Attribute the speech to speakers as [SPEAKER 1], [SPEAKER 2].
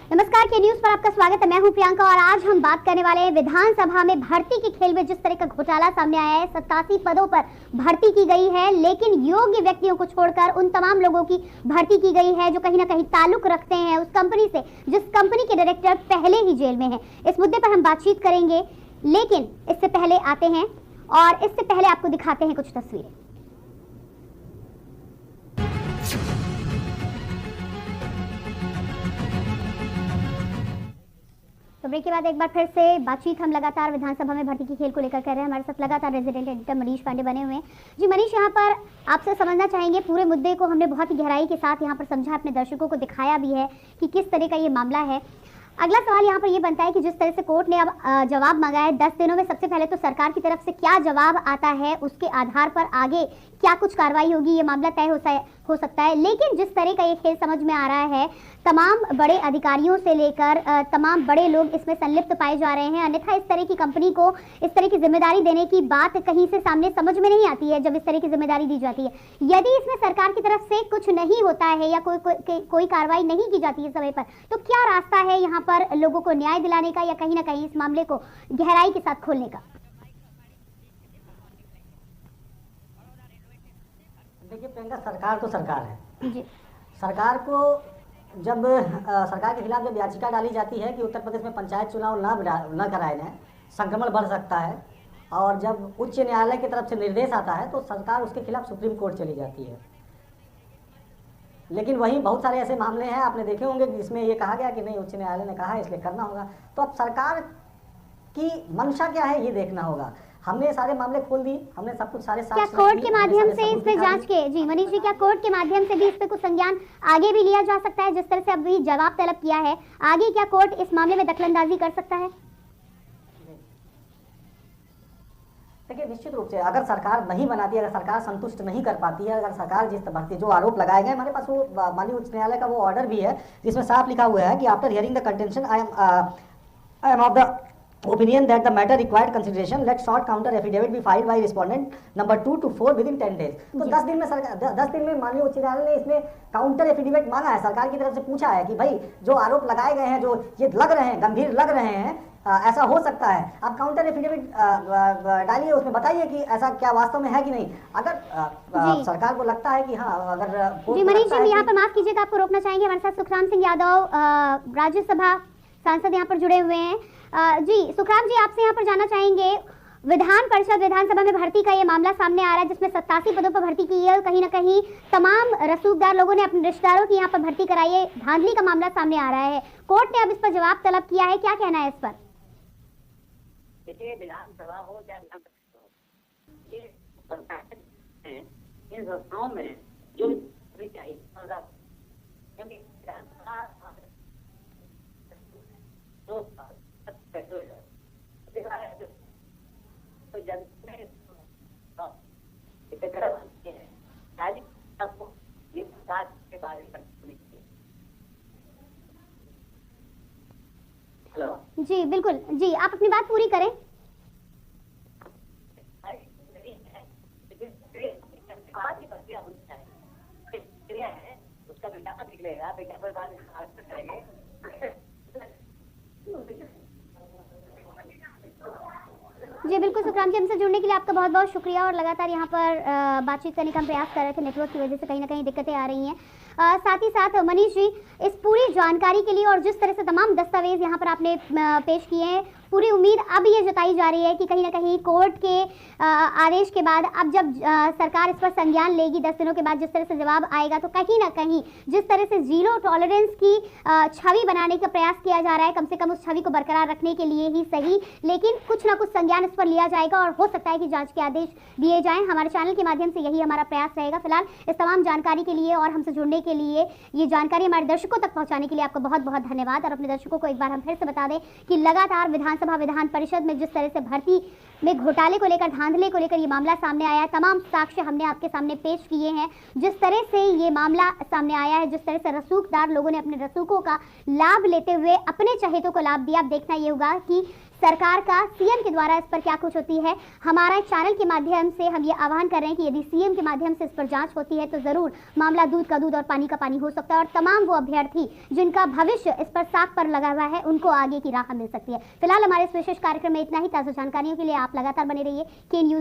[SPEAKER 1] नमस्कार, के न्यूज पर आपका स्वागत है। मैं हूं प्रियंका और आज हम बात करने वाले हैं विधानसभा में भर्ती के खेल में जिस तरह का घोटाला सामने आया है। 87 पदों पर भर्ती की गई है, लेकिन योग्य व्यक्तियों को छोड़कर उन तमाम लोगों की भर्ती की गई है जो कहीं ना कहीं ताल्लुक रखते हैं उस कंपनी से जिस कंपनी के डायरेक्टर पहले ही जेल में है। इस मुद्दे पर हम बातचीत करेंगे, लेकिन इससे पहले आते हैं और इससे पहले आपको दिखाते हैं कुछ तस्वीरें। तो ब्रेक के बाद एक बार फिर से बातचीत हम लगातार विधानसभा में भर्ती की खेल को लेकर कर रहे हैं। हमारे साथ लगातार रेजिडेंट एडिटर मनीष पांडे बने हुए हैं। जी मनीष, यहाँ पर आपसे समझना चाहेंगे, पूरे मुद्दे को हमने बहुत ही गहराई के साथ यहाँ पर समझा, अपने दर्शकों को दिखाया भी है कि किस तरह का ये मामला है। अगला सवाल यहाँ पर ये बनता है कि जिस तरह से कोर्ट ने अब जवाब मांगा है 10 दिनों में, सबसे पहले तो सरकार की तरफ से क्या जवाब आता है, उसके आधार पर आगे क्या कुछ कार्रवाई होगी, ये मामला तय हो सकता है। लेकिन जिस तरह का ये खेल समझ में आ रहा है, तमाम बड़े अधिकारियों से लेकर तमाम बड़े लोग इसमें संलिप्त पाए जा रहे हैं। अन्यथा इस तरह की कंपनी को इस तरह की जिम्मेदारी देने की बात कहीं से सामने समझ में नहीं आती है जब इस तरह की जिम्मेदारी दी जाती है। यदि इसमें सरकार की तरफ से कुछ नहीं होता है या कोई कार्रवाई नहीं की जाती है समय पर, तो क्या रास्ता है यहाँ पर लोगों को न्याय दिलाने का या कहीं ना कहीं इस मामले को गहराई के साथ खोलने का?
[SPEAKER 2] देखिए प्रियंका, सरकार तो सरकार है
[SPEAKER 1] जी।
[SPEAKER 2] सरकार को जब सरकार के खिलाफ जब याचिका डाली जाती है कि उत्तर प्रदेश में पंचायत चुनाव न कराए जाएं, संक्रमण बढ़ सकता है, और जब उच्च न्यायालय की तरफ से निर्देश आता है तो सरकार उसके खिलाफ सुप्रीम कोर्ट चली जाती है। लेकिन वहीं बहुत सारे ऐसे मामले हैं, आपने देखे होंगे, जिसमें ये कहा गया कि नहीं, उच्च न्यायालय ने कहा है इसलिए करना होगा। तो अब सरकार की मंशा क्या है ये देखना होगा। हमने सारे मामले खोल दिए, हमने सब कुछ सारे
[SPEAKER 1] क्या कोर्ट के माध्यम से इस पे जांच के, जी मनीष जी, क्या कोर्ट के माध्यम से भी इस पे कुछ संज्ञान आगे भी लिया जा सकता है? जिस तरह से अभी जवाब तलब किया है, आगे क्या कोर्ट इस मामले में दखलंदाजी कर सकता है?
[SPEAKER 2] देखिए निश्चित रूप से अगर सरकार नहीं बनाती, अगर सरकार संतुष्ट नहीं कर पाती है, अगर सरकार जिस भर्ती जो आरोप लगाए गए, हमारे पास वो माननीय उच्च न्यायालय का वो ऑर्डर भी है जिसमें साफ लिखा हुआ है कि after hearing the contention I am of the opinion that the matter required consideration, let short counter affidavit be filed by respondent number 2 to 4 within 10 days। तो 10 दिन में सरकार 10 दिन में माननीय उच्च न्यायालय ने इसमें काउंटर एफिडेविट मांगा है, सरकार की तरफ से पूछा है कि भाई जो आरोप लगाए गए हैं, जो ये लग रहे हैं, गंभीर लग रहे हैं, ऐसा हो सकता है, आप काउंटर एफिडेविट डालिए, उसमें बताइए कि ऐसा क्या वास्तव में है कि नहीं। अगर सरकार को लगता है कि हाँ, अगर
[SPEAKER 1] जी मनीष जी, यहाँ पर माफ कीजिएगा, आपको रोकना चाहेंगे। हमारे साथ सुखराम सिंह यादव राज्यसभा सांसद यहाँ पर जुड़े हुए हैं। जी सुखराम जी, आपसे यहाँ पर जानना चाहेंगे, विधान परिषद विधानसभा में भर्ती का ये मामला सामने आ रहा है जिसमें 87 पदों पर भर्ती की है। कहीं ना कहीं तमाम रसूखदार लोगों ने अपने रिश्तेदारों की यहाँ पर भर्ती कराई है, धांधली का मामला सामने आ रहा है। कोर्ट ने अब इस पर जवाब तलब किया है, क्या कहना है इस पर?
[SPEAKER 3] देखिए, विधानसभा हो या इन संस्थाओं में जो चाहिए,
[SPEAKER 1] जी बिल्कुल, जी आप अपनी बात पूरी करें।
[SPEAKER 3] उसका बेटा निकलेगा, बेटा पर बात करेंगे।
[SPEAKER 1] जी बिल्कुल सुखराम जी, हमसे जुड़ने के लिए आपका बहुत बहुत शुक्रिया। और लगातार यहाँ पर बातचीत करने का प्रयास कर रहे थे, नेटवर्क की वजह से कहीं ना कहीं दिक्कतें आ रही हैं। साथ ही साथ मनीष जी, इस पूरी जानकारी के लिए और जिस तरह से तमाम दस्तावेज यहाँ पर आपने पेश किए हैं, पूरी उम्मीद अब ये जताई जा रही है कि कहीं ना कहीं कोर्ट के आदेश के बाद अब जब सरकार इस पर संज्ञान लेगी 10 दिनों के बाद, जिस तरह से जवाब आएगा, तो कहीं ना कहीं जिस तरह से जीरो टॉलरेंस की छवि बनाने का प्रयास किया जा रहा है, कम से कम उस छवि को बरकरार रखने के लिए ही सही, लेकिन कुछ ना कुछ संज्ञान इस पर लिया जाएगा और हो सकता है कि जांच के आदेश दिए जाएं। हमारे चैनल के माध्यम से यही हमारा प्रयास रहेगा। फिलहाल इस तमाम जानकारी के लिए और हमसे जुड़ने के लिए, ये जानकारी हमारे दर्शकों तक पहुंचाने के लिए आपका बहुत बहुत धन्यवाद। और अपने दर्शकों को एक बार हम फिर से बता दें कि लगातार विधानसभा विधान परिषद में जिस तरह से भर्ती में घोटाले को लेकर, धांधले को लेकर ये मामला सामने आया है, तमाम साक्ष्य हमने आपके सामने पेश किए हैं। जिस तरह से ये मामला सामने आया है, जिस तरह से रसूखदार लोगों ने अपने रसूखों का लाभ लेते हुए अपने चहेतों को लाभ दिया, अब देखना ये होगा कि सरकार का सीएम के द्वारा इस पर क्या कुछ होती है। हमारा चैनल के माध्यम से हम ये आह्वान कर रहे हैं कि यदि सीएम के माध्यम से इस पर जांच होती है तो जरूर मामला दूध का दूध और पानी का पानी हो सकता है और तमाम वो अभ्यर्थी जिनका भविष्य इस पर साख पर लगा हुआ है उनको आगे की राह मिल सकती है। फिलहाल हमारे इस विशेष कार्यक्रम में इतना ही। ताज़ा जानकारियों के लिए आप लगातार बने रहिए के न्यूज़।